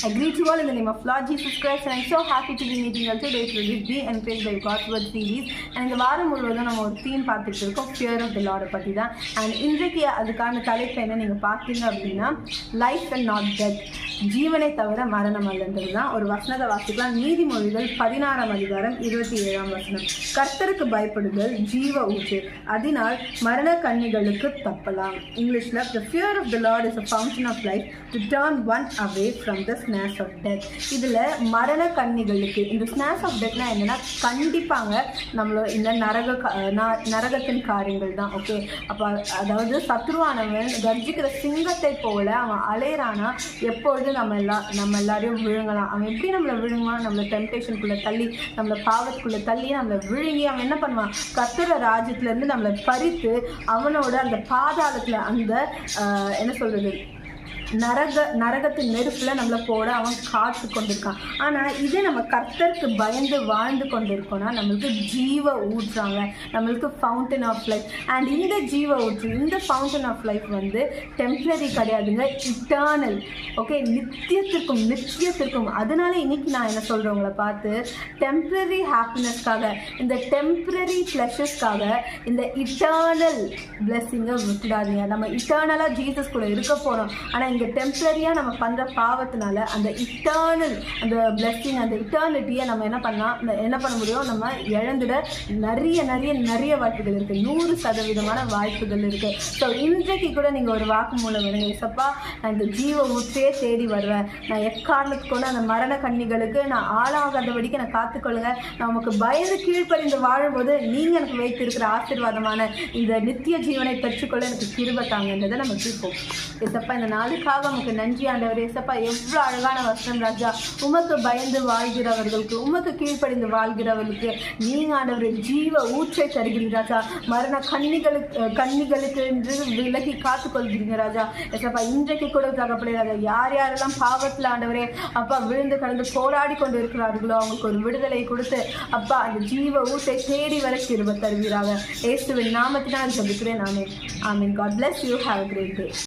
I greet you all in the name of Lord Jesus Christ, and I'm so happy to be meeting you all today through this Be Encouraged by God's Word series. And இந்த வாரம் முழுவதும் நம்ம ஒரு theme பார்த்துட்டு இருக்கோம், fear of the லார்டை பற்றி தான். And இன்றைக்கு அதுக்கான தலைப்பு என்ன நீங்கள் பார்த்தீங்க அப்படின்னா, லைஃப் அண்ட் நாட் டெத், ஜீவனை தவிர மரணம் அல்லன்றது தான். ஒரு வசனத்தை வாசிக்கலாம். நீதிமொழிகள் 16ஆம் அதிகாரம் 27ஆம் வசனம். கர்த்தருக்கு பயப்படுதல் ஜீவ ஊற்று, அதனால் மரண கண்ணிகளுக்கு தப்பலாம். இங்கிலீஷ்ல, the fear of the Lord is a fountain of life to turn one away from the snares of death. இதுல மரண கண்ணிகளுக்கு, இந்த snares of deathனா என்னன்னா, கண்டிப்பாங்க நம்மளோட இந்த நரகத்தின் காரியங்கள் தான். ஓகே, அப்ப அதாவது சத்ருவானவன் கர்ஜிக்கிற சிங்கத்தை போல அவன் அலையறானா, எப்பொழுது நம்ம எல்லாரையும் விழுங்கலாம். அவன் எப்படி நம்மளை விழுங்குவான்? நம்மளை டெம்டேஷனுக்குள்ள தள்ளி, நம்மளை பாவத்துக்குள்ள தள்ளி, நம்மளை விழுங்கி அவன் என்ன பண்ணுவான்? கர்த்தர ராஜ்யத்துல இருந்து நம்மளை பறித்து அவனோட அந்த பாதாளத்துல, அந்த என்ன சொல்றது, நரகத்தின் நெருப்புல நம்மளை போட அவன் காத்து கொண்டிருக்கான். ஆனா இதே நம்ம கர்த்தருக்கு பயந்து வாழ்ந்து கொண்டிருக்கோம்னா நம்மளுக்கு ஜீவ ஊற்றாங்க, நம்மளுக்கு ஃபவுண்டன் ஆஃப் லைஃப். அண்ட் இந்த ஜீவ ஊற்று, இந்த ஃபவுண்டன் ஆஃப் லைஃப் வந்து டெம்பரரி கிடையாதுங்க, இட்டர்னல். ஓகே, நித்தியத்திற்கும். அதனால இன்னைக்கு நான் என்ன சொல்றேன், உங்களை பார்த்து டெம்பரரி ஹாப்பினஸ்க்காக, இந்த டெம்பரரி பிளஷர்ஸ்க்காக இந்த இட்டர்னல் பிளெஸிங்கை விட்டுடாதீங்க. நம்ம இட்டர்னலா ஜீசஸ் கூட இருக்க போறோம். ஆனா இங்கே டெம்பரரியாக நம்ம பண்ணுற பாவத்தினால அந்த இட்டர்னல், அந்த பிளெஸிங், அந்த இட்டர்னிட்டியை நம்ம என்ன பண்ண முடியும்? நம்ம இழந்துட நிறைய வாய்ப்புகள் இருக்குது. 100% வாய்ப்புகள் இருக்குது. ஸோ இன்றைக்கு கூட நீங்கள் ஒரு வாக்கு மூலம் வருங்க, இசப்பா நான் இந்த ஜீவ ஊற்றே தேடி வருவேன், நான் எக்காரணத்துக்கு கொண்டு அந்த மரண கண்ணிகளுக்கு நான் ஆளாகாதபடிக்கு நான் காத்துக்கொள்ளுங்க, நான் உமக்கு பயந்து கீழ்ப்பறிந்து வாழும்போது நீங்கள் எனக்கு வைத்திருக்கிற ஆசீர்வாதமான இந்த நித்திய ஜீவனை பெற்றுக்கொள்ள எனக்கு கிருபை தாங்கன்றதை நம்ம கேட்போம். இசப்பா இந்த நாளுக்காக உமக்கு நன்றி ஆண்டவரே. இசப்பா எவ்வளோ அழகான வசனம் ராஜா. உமக்கு பயந்து வாழ்கிறவர்களுக்கு, உமக்கு கீழ்ப்படிந்து வாழ்கிறவர்களுக்கு நீங்க ஆண்டவரே ஜீவ ஊற்றை தருகிறீங்க ராஜா. மரண கண்ணிகளுக்கு என்று விலகி காத்துக்கொள்கிறீங்க ராஜா. இசப்பா இன்றைக்கு கூட தகப்படே ராஜா, யாரெல்லாம் பாவத்தில் ஆண்டவரே அப்பா விழுந்து கலந்து போராடி கொண்டு இருக்கிறார்களோ அவங்களுக்கு ஒரு விடுதலை கொடுத்து அப்பா அந்த ஜீவ ஊற்றை தேடி வர கிருபை தருவீராக. இயேசுவின் நாமத்தினால் ஜெபிக்கிறேன். ஆமென். God bless you. Have a great day.